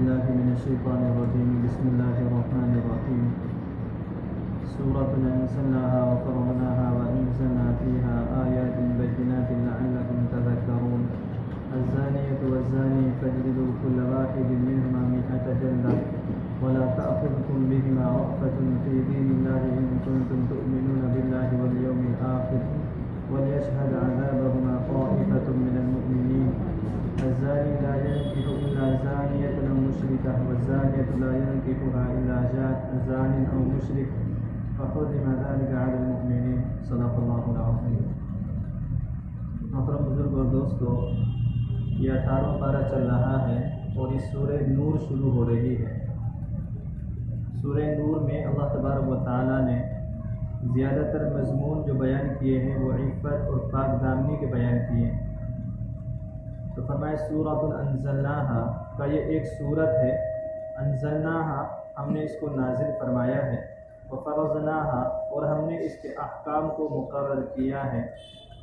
بالله من الشيطان الرجيم. بسم الله الرحمن الرحيم. سورة أنزلناها وفرضناها وأنزلنا فيها آيات بينات لعلكم تذكرون. الزانية والزاني فاجلدوا كل واحد منهما 100 جلدة ولا تأخذكم بهما رأفة في دين الله إن كنتم تؤمنون بالله واليوم الآخر وليشهد عذابهما طائفة من المؤمنين. الزاني لا ينكح إلا زانية أو مشركة والزانية لا ينكحها إلا زان أو مشرك فحرم ذلك على المؤمنين. صدق اللہ العظیم. محترم بزرگ اور دوستو، یہ 18واں پارہ چل رہا ہے اور اس سورہ نور شروع ہو رہی ہے. سورہ نور میں اللہ تبارک و تعالیٰ نے زیادہ تر مضمون جو بیان کیے ہیں وہ عفت اور پاک دامنی کے بیان کیے ہیں. تو فرمایا سورۃ انزلناہا کا یہ ایک صورت ہے. انزلناہا ہم نے اس کو نازل فرمایا ہے، وفرضناہا اور ہم نے اس کے احکام کو مقرر کیا ہے،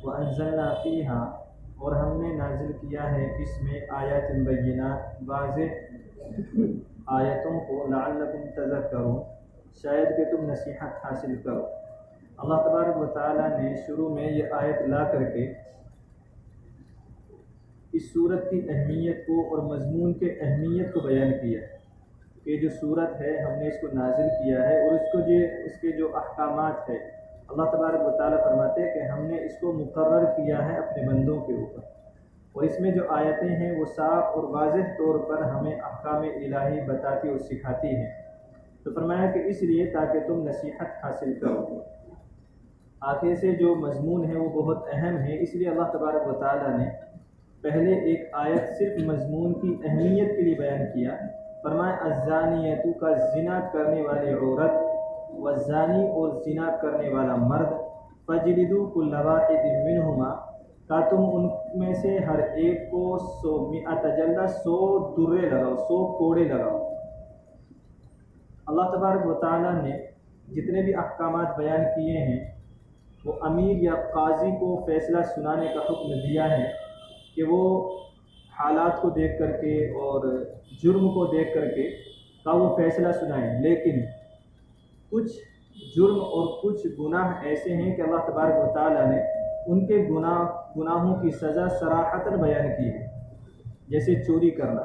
وانزلنا فیہا اور ہم نے نازل کیا ہے اس میں آیات بینات واضح آیتوں کو، لعلکم تذکرون شاید کہ تم نصیحت حاصل کرو. اللہ تبارک و تعالیٰ نے شروع میں یہ آیت لا کر کے اس صورت کی اہمیت کو اور مضمون کے اہمیت کو بیان کیا کہ جو صورت ہے ہم نے اس کو نازل کیا ہے اور اس کے جو احکامات ہے اللہ تبارک و تعالیٰ فرماتے ہیں کہ ہم نے اس کو مقرر کیا ہے اپنے بندوں کے اوپر، اور اس میں جو آیتیں ہیں وہ صاف اور واضح طور پر ہمیں احکام الہی بتاتی اور سکھاتی ہیں. تو فرمایا کہ اس لیے تاکہ تم نصیحت حاصل کرو. آگے سے جو مضمون ہے وہ بہت اہم ہے، اس لیے اللہ تبارک و تعالیٰ نے پہلے ایک آیت صرف مضمون کی اہمیت کے لیے بیان کیا. فرمایا الزانیۃ کا زنا کرنے والی عورت، والزانی اور زنا کرنے والا مرد، فجلدوا کل واحد منہما کا تم ان میں سے ہر ایک کو 100 جلدہ 100 درے لگاؤ، 100 کوڑے لگاؤ. اللہ تبارک و تعالیٰ نے جتنے بھی احکامات بیان کیے ہیں وہ امیر یا قاضی کو فیصلہ سنانے کا حکم دیا ہے کہ وہ حالات کو دیکھ کر کے اور جرم کو دیکھ کر کے کا وہ فیصلہ سنائیں. لیکن کچھ جرم اور کچھ گناہ ایسے ہیں کہ اللہ تبارک و تعالیٰ نے ان کے گناہوں کی سزا صراحتاً بیان کی ہے. جیسے چوری کرنا،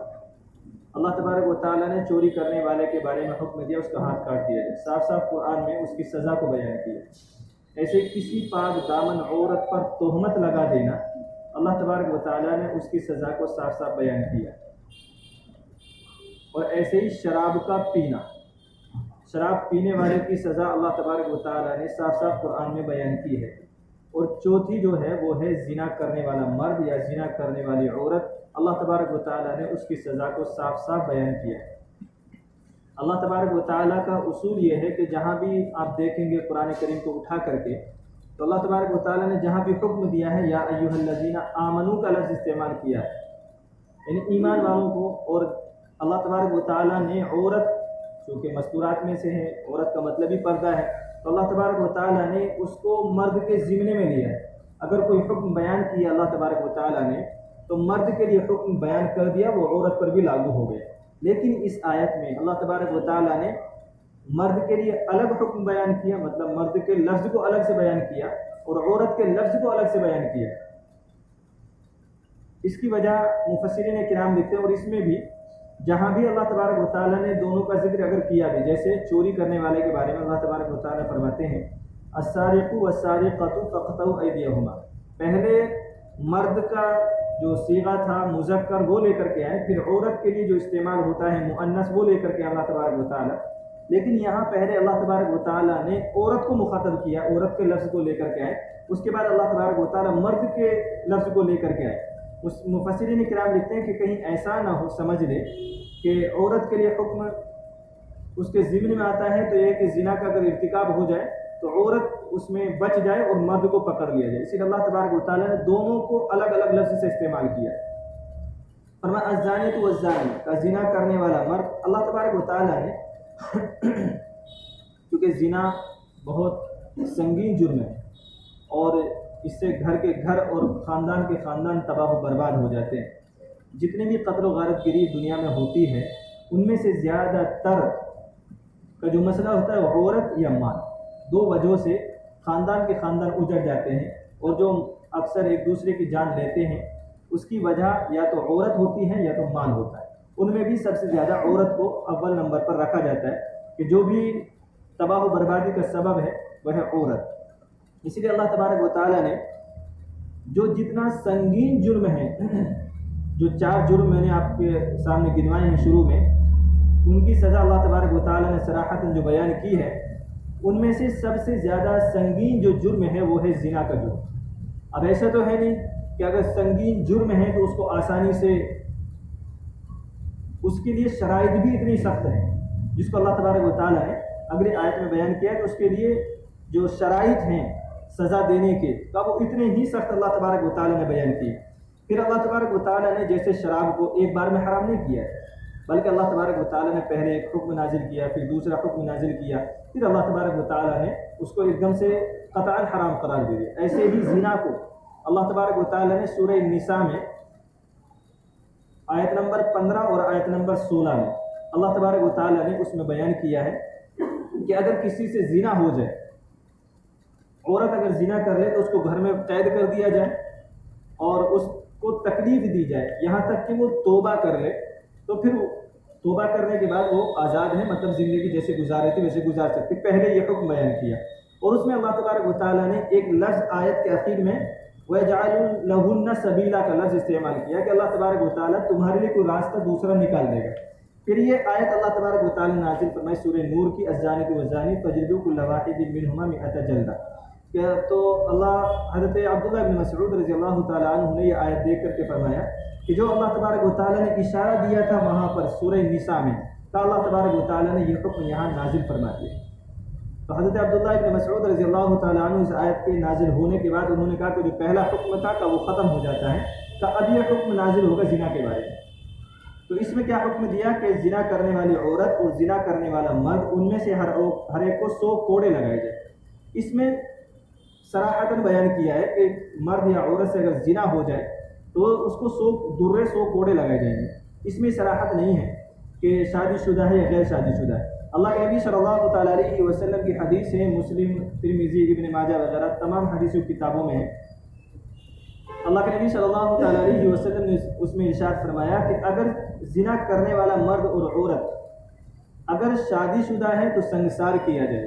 اللہ تبارک و تعالیٰ نے چوری کرنے والے کے بارے میں حکم دیا اس کا ہاتھ کاٹ دیا جائے، صاف صاف قرآن میں اس کی سزا کو بیان کیا. ایسے کسی پاک دامن عورت پر تہمت لگا دینا، اللہ تبارک و تعالیٰ نے اس کی سزا کو صاف صاف بیان کیا. اور ایسے ہی شراب کا پینا، شراب پینے والے کی سزا اللہ تبارک و تعالیٰ نے صاف صاف قرآن میں بیان کی ہے. اور چوتھی جو ہے وہ ہے زنا کرنے والا مرد یا زنا کرنے والی عورت، اللہ تبارک و تعالیٰ نے اس کی سزا کو صاف صاف بیان کیا. اللہ تبارک و تعالیٰ کا اصول یہ ہے کہ جہاں بھی آپ دیکھیں گے قرآن کریم کو اٹھا کر کے تو اللہ تبارک و تعالیٰ نے جہاں بھی حکم دیا ہے یا ایھا الذین آمنوا کا لفظ استعمال کیا ہے، یعنی ایمان والوں کو. اور اللہ تبارک و تعالیٰ نے عورت چونکہ مذکورات میں سے ہے، عورت کا مطلب ہی پردہ ہے، تو اللہ تبارک و تعالیٰ نے اس کو مرد کے ضمن میں لیا ہے. اگر کوئی حکم بیان کیا اللہ تبارک و تعالیٰ نے تو مرد کے لیے حکم بیان کر دیا، وہ عورت پر بھی لاگو ہو گیا. لیکن اس آیت میں اللہ تبارک و تعالیٰ نے مرد کے لیے الگ حکم بیان کیا، مطلب مرد کے لفظ کو الگ سے بیان کیا اور عورت کے لفظ کو الگ سے بیان کیا. اس کی وجہ مفسرین کرام لکھتے ہیں، اور اس میں بھی جہاں بھی اللہ تبارک و تعالیٰ نے دونوں کا ذکر اگر کیا بھی، جیسے چوری کرنے والے کے بارے میں اللہ تبارک و تعالیٰ فرماتے ہیں السارق والسارقۃ فاقطعوا ایدیہما، پہلے مرد کا جو صیغہ تھا مذکر وہ لے کر کے آئے، پھر عورت کے لیے جو استعمال ہوتا ہے مؤنث وہ لے کر کے اللہ تبارک و تعالیٰ. لیکن یہاں پہلے اللہ تبارک و تعالیٰ نے عورت کو مخاطب کیا، عورت کے لفظ کو لے کر کے آئے، اس کے بعد اللہ تبارک و تعالیٰ مرد کے لفظ کو لے کر کے آئے. اس مفسرین کرام لکھتے ہیں کہ کہیں ایسا نہ ہو سمجھ لے کہ عورت کے لیے حکم اس کے ضمن میں آتا ہے تو یہ کہ زنا کا اگر ارتکاب ہو جائے تو عورت اس میں بچ جائے اور مرد کو پکڑ لیا جائے. اسی لیے اللہ تبارک و تعالیٰ نے دونوں کو الگ الگ لفظ سے استعمال کیا. فرمایا الزانیۃ والزانی کا زنا کرنے والا مرد. اللہ تبارک و تعالیٰ نے کیونکہ زنا بہت سنگین جرم ہے اور اس سے گھر کے گھر اور خاندان کے خاندان تباہ و برباد ہو جاتے ہیں. جتنے بھی قتل و غارت گری دنیا میں ہوتی ہے ان میں سے زیادہ تر کا جو مسئلہ ہوتا ہے وہ عورت یا مال، دو وجہوں سے خاندان کے خاندان اجڑ جاتے ہیں، اور جو اکثر ایک دوسرے کی جان لیتے ہیں اس کی وجہ یا تو عورت ہوتی ہے یا تو مال ہوتا ہے۔ ان میں بھی سب سے زیادہ عورت کو اول نمبر پر رکھا جاتا ہے کہ جو بھی تباہ و بربادی کا سبب ہے وہ ہے عورت۔ اسی لیے اللہ تبارک و تعالیٰ نے جو جتنا سنگین جرم ہے، جو 4 جرم میں نے آپ کے سامنے گنوائے ہیں شروع میں، ان کی سزا اللہ تبارک و تعالیٰ نے صراحتاً جو بیان کی ہے، ان میں سے سب سے زیادہ سنگین جو جرم ہے وہ ہے زنا کا جرم۔ اب ایسا تو ہے نہیں کہ اگر سنگین جرم ہے تو اس کو آسانی سے، اس کے لیے شرائط بھی اتنی سخت ہیں جس کو اللہ تبارک و تعالیٰ نے اگلی آیت میں بیان کیا ہے کہ اس کے لیے جو شرائط ہیں سزا دینے کے، تو وہ اتنے ہی سخت اللہ تبارک و تعالیٰ نے بیان کی۔ پھر اللہ تبارک و تعالیٰ نے جیسے شراب کو ایک بار میں حرام نہیں کیا ہے، بلکہ اللہ تبارک و تعالیٰ نے پہلے ایک حکم نازل کیا، پھر دوسرا حکم نازل کیا، پھر اللہ تبارک و تعالیٰ نے اس کو ایک دم سے قطعا حرام قرار دے دیا۔ ایسے ہی زنا کو اللہ تبارک و تعالیٰ نے سورہ النساء میں آیت نمبر 15 اور آیت نمبر 16 میں اللہ تبارک و تعالیٰ نے اس میں بیان کیا ہے کہ اگر کسی سے زنا ہو جائے، عورت اگر زنا کر لے تو اس کو گھر میں قید کر دیا جائے اور اس کو تکلیف دی جائے یہاں تک کہ وہ توبہ کر لے، تو پھر توبہ کرنے کے بعد وہ آزاد ہے، مطلب زندگی جیسے گزارے تھے ویسے گزار سکتے۔ پہلے یہ حکم بیان کیا، اور اس میں اللہ تبارک و تعالیٰ نے ایک لفظ آیت کے آخر میں وَيَجْعَلُ لَهُنَّ سَبِيلًا کا لفظ استعمال کیا کہ اللہ تبارک و تعالیٰ تمہارے لیے کوئی راستہ دوسرا نکال دے گا۔ پھر یہ آیت اللہ تبارک و تعالیٰ نے نازل فرمائی سورہ نور کی الزانیۃ والزانی فَاجْلِدُوا كُلَّ وَاحِدٍ مِّنْهُمَا 100 جلدہ، تو اللہ حضرت عبداللہ بن مسعود رضی اللہ تعالیٰ عنہ نے یہ آیت دیکھ کر کے فرمایا کہ جو اللہ تبارک و تعالیٰ نے اشارہ دیا تھا وہاں پر سورہ النساء میں، تو اللہ تبارک و تعالیٰ نے یہ حکم یہاں نازل فرما دیا۔ تو حضرت عبداللہ بن مسعود رضی اللہ تعالیٰ عنہ اس آیت کے نازل ہونے کے بعد انہوں نے کہا کہ جو پہلا حکم تھا کہ وہ ختم ہو جاتا ہے، کہ اب یہ حکم نازل ہوگا زنا کے بارے میں۔ تو اس میں کیا حکم دیا کہ زنا کرنے والی عورت اور زنا کرنے والا مرد، ان میں سے ہر ایک کو 100 کوڑے لگائے جائے۔ اس میں صراحتاً بیان کیا ہے کہ مرد یا عورت سے اگر زنا ہو جائے تو اس کو 100 کوڑے لگائے جائیں گے۔ اس میں صراحت نہیں ہے کہ شادی شدہ ہے یا غیر شادی شدہ ہے۔ اللہ کے نبی صلی اللہ تعالیٰ علیہ وسلم کی حدیث ہے، مسلم، ترمذی، ابن ماجہ وغیرہ تمام حدیث کتابوں میں ہے۔ اللہ کے نبی صلی اللہ تعالیٰ علیہ وسلم نے اس میں ارشاد فرمایا کہ اگر زنا کرنے والا مرد اور عورت اگر شادی شدہ ہے تو سنگسار کیا جائے،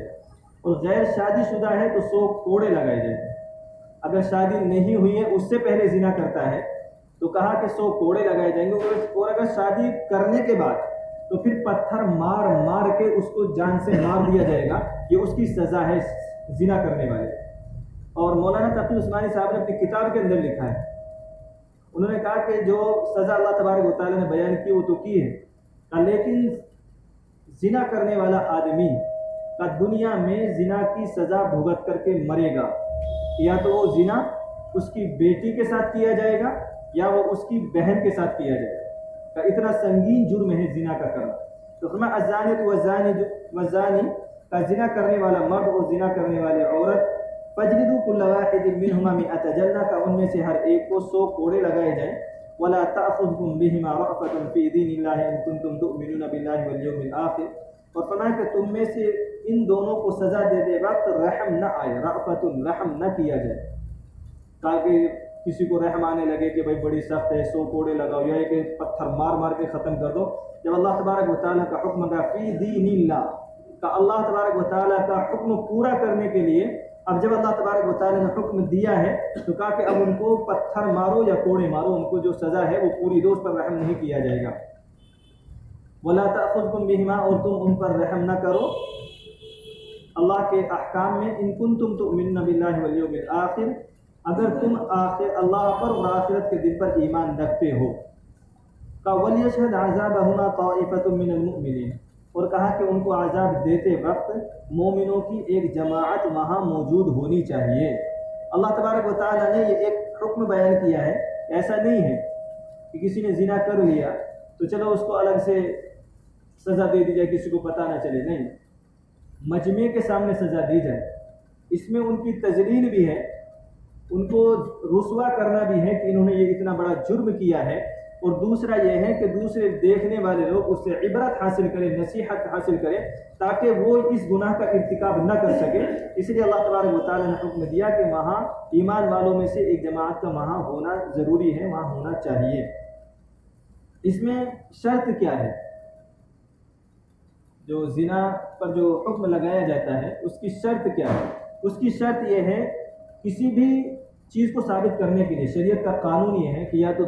اور غیر شادی شدہ ہے تو 100 کوڑے لگائے جائیں۔ اگر شادی نہیں ہوئی ہے اس سے پہلے زنا کرتا ہے تو کہا کہ 100 کوڑے لگائے جائیں گے، اور اگر شادی کرنے کے بعد تو پھر پتھر مار مار کے اس کو جان سے مار دیا جائے گا، یہ اس کی سزا ہے زنا کرنے والے۔ اور مولانا تقی عثمانی صاحب نے اپنی کتاب کے اندر لکھا ہے، انہوں نے کہا کہ جو سزا اللہ تبارک و تعالیٰ نے بیان کی وہ تو کی ہے، لیکن زنا کرنے والا آدمی کا دنیا میں زنا کی سزا بھگت کر کے مرے گا، یا تو وہ زنا اس کی بیٹی کے ساتھ کیا جائے گا یا وہ اس کی بہن کے ساتھ کیا جائے گا۔ اتنا سنگین جرم ہے زنا کا کرنا۔ تو فرمایا الزانیۃ والزانی کا زنا کرنے والا مرد اور زنا کرنے والی عورت فَاجْلِدُوا كُلَّ وَاحِدٍ مِّنْهُمَا 100 جلدہ، کا ان میں سے ہر ایک کو 100 کوڑے لگائے جائیں۔ وَلَا تَأْخُذْكُمْ بِهِمَا رَأْفَةٌ فِي دِينِ اللَّهِ إِن كُنتُمْ تُؤْمِنُونَ بِاللَّهِ وَالْيَوْمِ الْآخِرِ، اور فرمایا کہ تم میں سے ان دونوں کو سزا دیتے وقت رحم نہ آئے، رأفتن رحم نہ کیا جائے، تاکہ کسی کو رحم آنے لگے کہ بھائی بڑی سخت ہے 100 کوڑے لگاؤ، یا کہ پتھر مار مار کے ختم کر دو۔ جب اللہ تبارک و تعالیٰ کا حکم کا فی دین اللہ کا اللہ تبارک و تعالیٰ کا حکم پورا کرنے کے لیے، اب جب اللہ تبارک و تعالیٰ نے حکم دیا ہے تو کہا کہ اب ان کو پتھر مارو یا کوڑے مارو، ان کو جو سزا ہے وہ پوری دو، اس پر رحم نہیں کیا جائے گا۔ وَلَا تَأْخُذْكُمْ بِهِمَا، اور تم ان پر رحم نہ کرو اللہ کے احکام میں، ان کنتم تؤمنون باللہ والیوم الآخر، اگر تم اللہ پر اور آخرت کے دن پر ایمان رکھتے ہو۔ وَلْيَشْهَدْ عَذَابَهُمَا طَائِفَةٌ مِّنَ الْمُؤْمِنِينَ، اور کہا کہ ان کو عذاب دیتے وقت مومنوں کی ایک جماعت وہاں موجود ہونی چاہیے۔ اللہ تبارک و تعالیٰ نے یہ ایک حکم بیان کیا ہے، ایسا نہیں ہے کہ کسی نے زنا کر لیا تو چلو اس کو الگ سے سزا دے دی جائے، کسی کو پتہ نہ چلے، نہیں، مجمع کے سامنے سزا دی جائے۔ اس میں ان کی تذلیل بھی ہے، ان کو رسوا کرنا بھی ہے کہ انہوں نے یہ اتنا بڑا جرم کیا ہے اور دوسرا یہ ہے کہ دوسرے دیکھنے والے لوگ اس سے عبرت حاصل کریں، نصیحت حاصل کریں، تاکہ وہ اس گناہ کا ارتکاب نہ کر سکے۔ اس لیے اللہ تبارک و تعالیٰ نے حکم دیا کہ وہاں ایمان والوں میں سے ایک جماعت کا وہاں ہونا ضروری ہے، وہاں ہونا چاہیے۔ اس میں شرط کیا ہے؟ جو زنا پر جو حکم لگایا جاتا ہے اس کی شرط کیا ہے؟ اس کی شرط یہ ہے، کسی بھی چیز کو ثابت کرنے کے لیے شریعت کا قانون یہ ہے کہ یا تو